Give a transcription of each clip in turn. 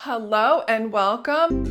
Hello and welcome.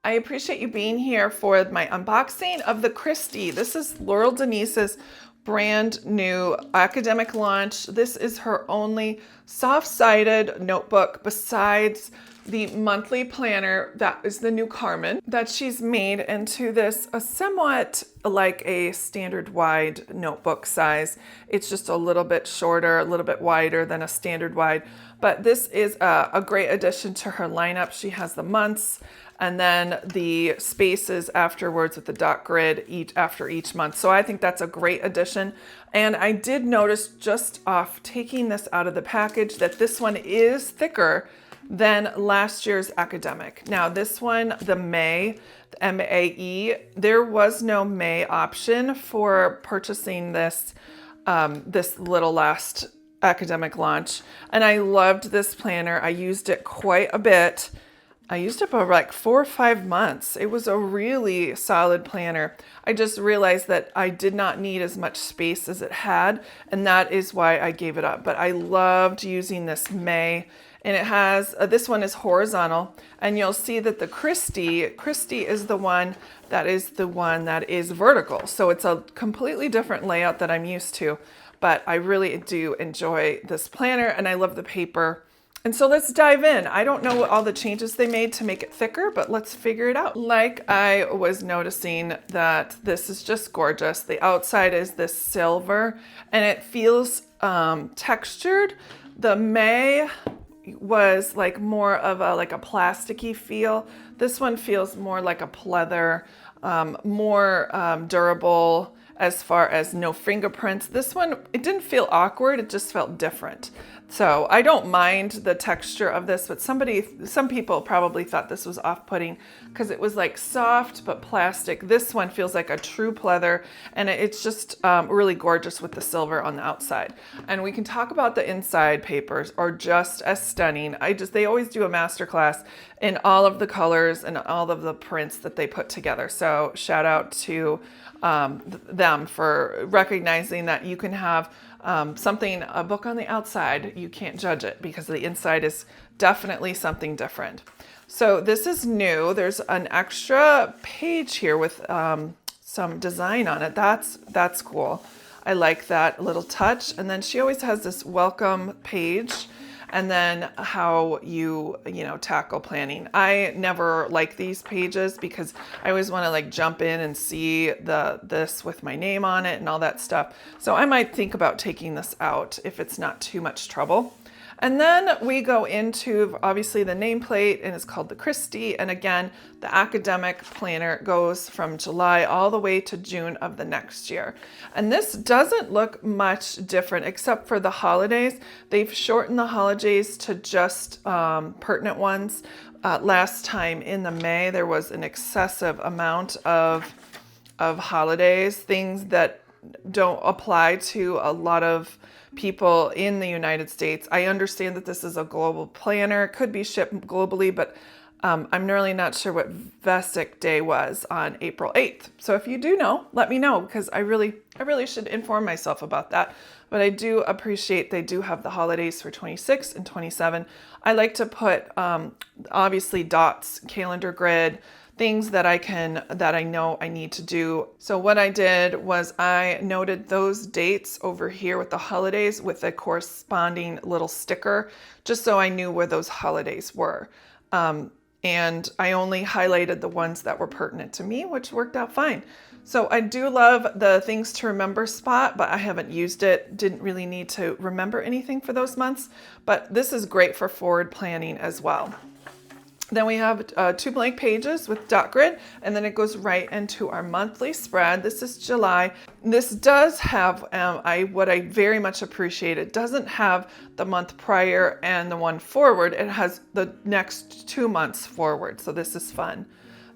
I appreciate you being here for my unboxing of the Kristy. This is Laurel Denise's brand new academic launch. This is her only soft-sided notebook besides the monthly planner that is the new Carmen that she's made into this a somewhat like a standard wide notebook size. It's just a little bit shorter, a little bit wider than a standard wide, but this is a great addition to her lineup. She has the months and then the spaces afterwards with the dot grid after each month. So I think that's a great addition. And I did notice just off taking this out of the package that this one is thicker than last year's academic. Now this one, the May, the MAE, there was no May option for purchasing this, this little last academic launch. And I loved this planner. I used it quite a bit. I used it for like 4 or 5 months. It was a really solid planner. I just realized that I did not need as much space as it had, and that is why I gave it up. But I loved using this May, and it has, this one is horizontal, and you'll see that the Kristy is the one that is vertical. So it's a completely different layout that I'm used to, but I really do enjoy this planner, and I love the paper. And so let's dive in. I don't know what all the changes they made to make it thicker, but let's figure it out. Like I was noticing that this is just gorgeous. The outside is this silver and it feels textured. The May was like more of a plasticky feel. This one feels more like a pleather, more durable as far as no fingerprints. This one, it didn't feel awkward, it just felt different. So I don't mind the texture of this, but some people probably thought this was off-putting because it was like soft but plastic. This one feels like a true pleather, and it's just really gorgeous with the silver on the outside. And we can talk about the inside papers are just as stunning. They always do a masterclass in all of the colors and all of the prints that they put together. So shout out to them for recognizing that you can have a book on the outside, you can't judge it because the inside is definitely something different. So this is new. There's an extra page here with some design on it. That's cool. I like that little touch. And then she always has this welcome page. And then how you tackle planning. I never like these pages because I always want to like jump in and see this with my name on it and all that stuff. So I might think about taking this out if it's not too much trouble. And then we go into obviously the nameplate, and it's called the Kristy. And again, the academic planner goes from July all the way to June of the next year. And this doesn't look much different except for the holidays. They've shortened the holidays to just pertinent ones. Last time in the May, there was an excessive amount of holidays, things that don't apply to a lot of people in the United States. I understand that this is a global planner. It could be shipped globally, but I'm really not sure what Vesic Day was on April 8th. So if you do know, let me know, because I really should inform myself about that. But I do appreciate they do have the holidays for 26 and 27. I like to put obviously dots, calendar grid, things that I know I need to do. So what I did was I noted those dates over here with the holidays with a corresponding little sticker, just so I knew where those holidays were. And I only highlighted the ones that were pertinent to me, which worked out fine. So I do love the things to remember spot, but I haven't used it. Didn't really need to remember anything for those months, but this is great for forward planning as well. Then we have 2 blank pages with dot grid, and then it goes right into our monthly spread. This is July. This does have, what I very much appreciate, it doesn't have the month prior and the one forward. It has the next 2 months forward. So this is fun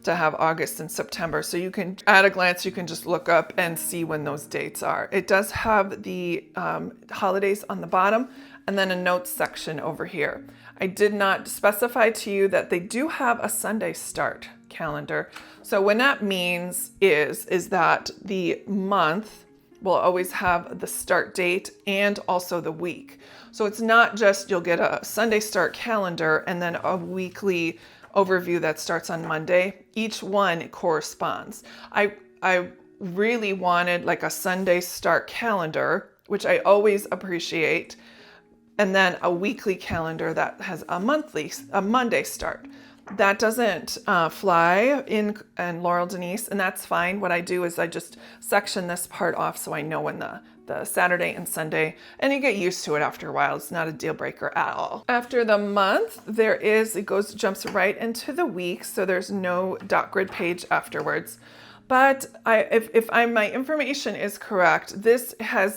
to have August and September. So you can, at a glance, you can just look up and see when those dates are. It does have the holidays on the bottom and then a notes section over here. I did not specify to you that they do have a Sunday start calendar. So what that means is that the month will always have the start date and also the week. So it's not just you'll get a Sunday start calendar and then a weekly overview that starts on Monday. Each one corresponds. I really wanted like a Sunday start calendar, which I always appreciate, and then a weekly calendar that has a Monday start. That doesn't fly in Laurel Denise, and that's fine. What I do is I just section this part off so I know when the Saturday and Sunday, and you get used to it after a while. It's not a deal breaker at all. After the month, it jumps right into the week, so there's no dot grid page afterwards. But if my information is correct, this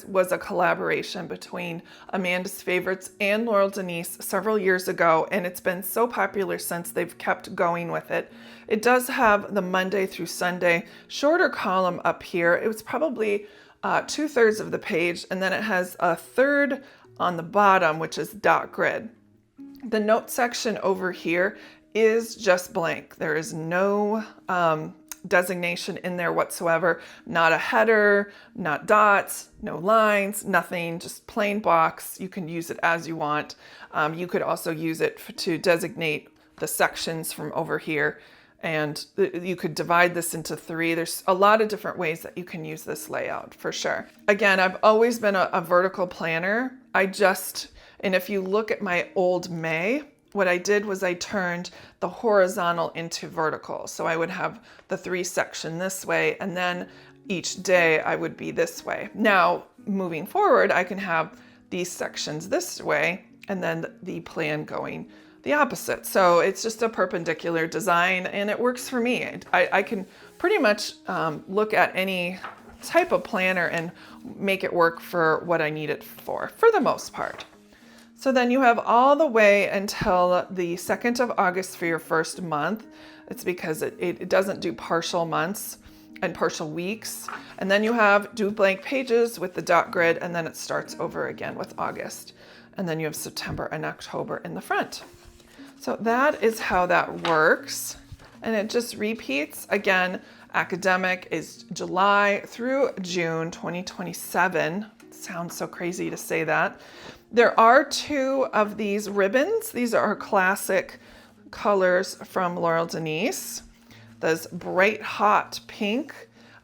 was a collaboration between Amanda's Favorites and Laurel Denise several years ago, and it's been so popular since they've kept going with it. It does have the Monday through Sunday shorter column up here. It was probably 2/3 of the page, and then it has a third on the bottom, which is dot grid. The note section over here is just blank. There is no designation in there whatsoever, not a header, not dots, no lines, nothing, just plain box. You can use it as you want. You could also use it to designate the sections from over here, and you could divide this into 3. There's a lot of different ways that you can use this layout for sure. Again, I've always been a vertical planner. And if you look at my old May, what I did was I turned the horizontal into vertical. So I would have the 3 section this way, and then each day I would be this way. Now, moving forward, I can have these sections this way, and then the plan going the opposite. So it's just a perpendicular design, and it works for me. I can pretty much look at any type of planner and make it work for what I need it for the most part. So then you have all the way until the 2nd of August for your first month. It's because it doesn't do partial months and partial weeks. And then you do blank pages with the dot grid, and then it starts over again with August. And then you have September and October in the front. So that is how that works. And it just repeats. Again, academic is July through June 2027. Sounds so crazy to say that. There are 2 of these ribbons. These are classic colors from Laurel Denise. This bright hot pink.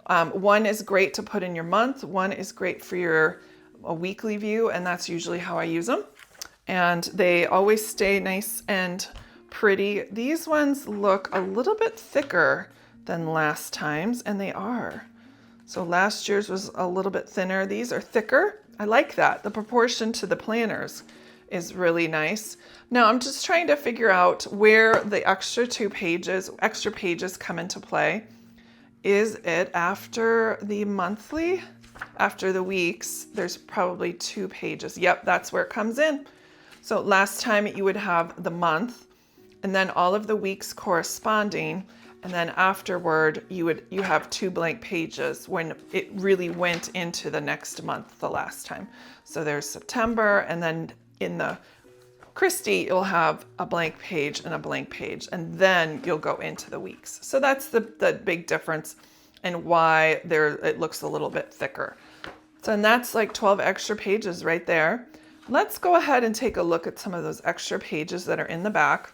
One is great to put in your month. One is great for a weekly view, and that's usually how I use them. And they always stay nice and pretty. These ones look a little bit thicker than last time's, and they are. So last year's was a little bit thinner. These are thicker. I like that. The proportion to the planners is really nice. Now I'm just trying to figure out where the extra pages come into play. Is it after the monthly? After the weeks, there's probably 2 pages. Yep, that's where it comes in. So last time you would have the month and then all of the weeks corresponding. And then afterward, you have 2 blank pages when it really went into the next month the last time. So there's September, and then in the Kristy, you'll have a blank page and a blank page, and then you'll go into the weeks. So that's the big difference and why it looks a little bit thicker. So and that's like 12 extra pages right there. Let's go ahead and take a look at some of those extra pages that are in the back.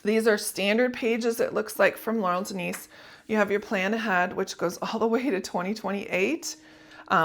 These are standard pages, it looks like, from Laurel Denise. You have your plan ahead, which goes all the way to 2028,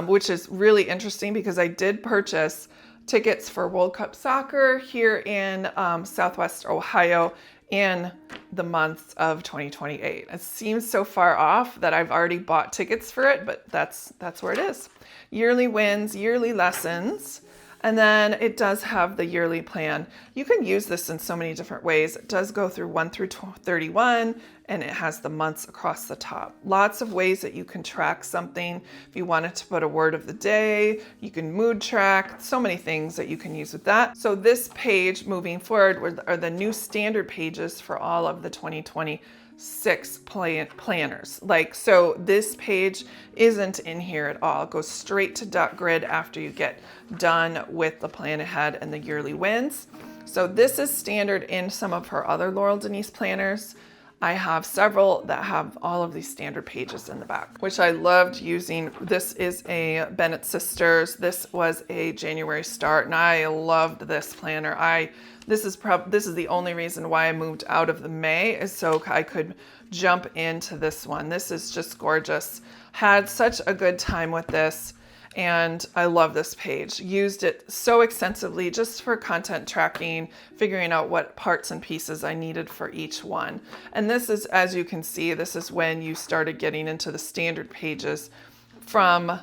which is really interesting because I did purchase tickets for World Cup soccer here in Southwest Ohio in the month of 2028. It seems so far off that I've already bought tickets for it, but that's where it is. Yearly wins, yearly lessons. And then it does have the yearly plan. You can use this in so many different ways. It does go through 1 through 31, and it has the months across the top. Lots of ways that you can track something. If you wanted to put a word of the day, you can mood track. So many things that you can use with that. So this page moving forward are the new standard pages for all of the 2026 planners. So this page isn't in here at all. It goes straight to dot grid after you get done with the plan ahead and the yearly wins. So this is standard in some of her other Laurel Denise planners. I have several that have all of these standard pages in the back, which I loved using. This is a Bennett Sisters. This was a January start, and I loved this planner. This is the only reason why I moved out of the May, is so I could jump into this one. This is just gorgeous. Had such a good time with this. And I love this page. Used it so extensively just for content tracking, figuring out what parts and pieces I needed for each one. And this is, as you can see, this is when you started getting into the standard pages from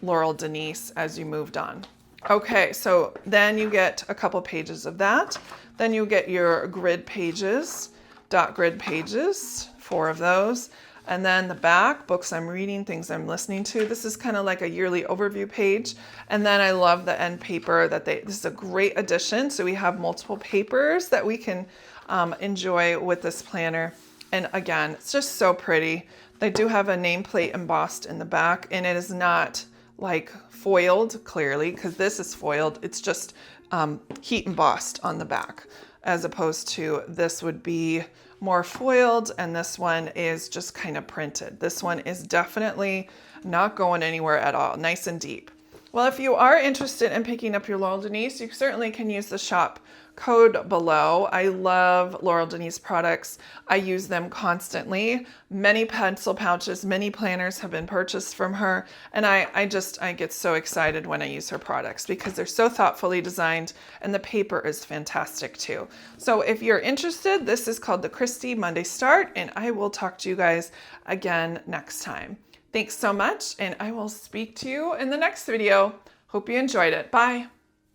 Laurel Denise as you moved on. Okay, so then you get a couple pages of that. Then you get your grid pages, dot grid pages, 4 of those. And then the back, books I'm reading, things I'm listening to. This is kind of like a yearly overview page. And then I love the end paper this is a great addition. So we have multiple papers that we can enjoy with this planner. And again, it's just so pretty. They do have a nameplate embossed in the back, and it is not like foiled clearly, because this is foiled. It's just heat embossed on the back, as opposed to this would be more foiled, and this one is just kind of printed. This one is definitely not going anywhere at all. Nice and deep. Well, if you are interested in picking up your Laurel Denise, you certainly can use the shop code below. I love Laurel Denise products. I use them constantly. Many pencil pouches, many planners have been purchased from her. And I get so excited when I use her products because they're so thoughtfully designed, and the paper is fantastic too. So if you're interested, this is called the Kristy Monday Start, and I will talk to you guys again next time. Thanks so much, and I will speak to you in the next video. Hope you enjoyed it. Bye.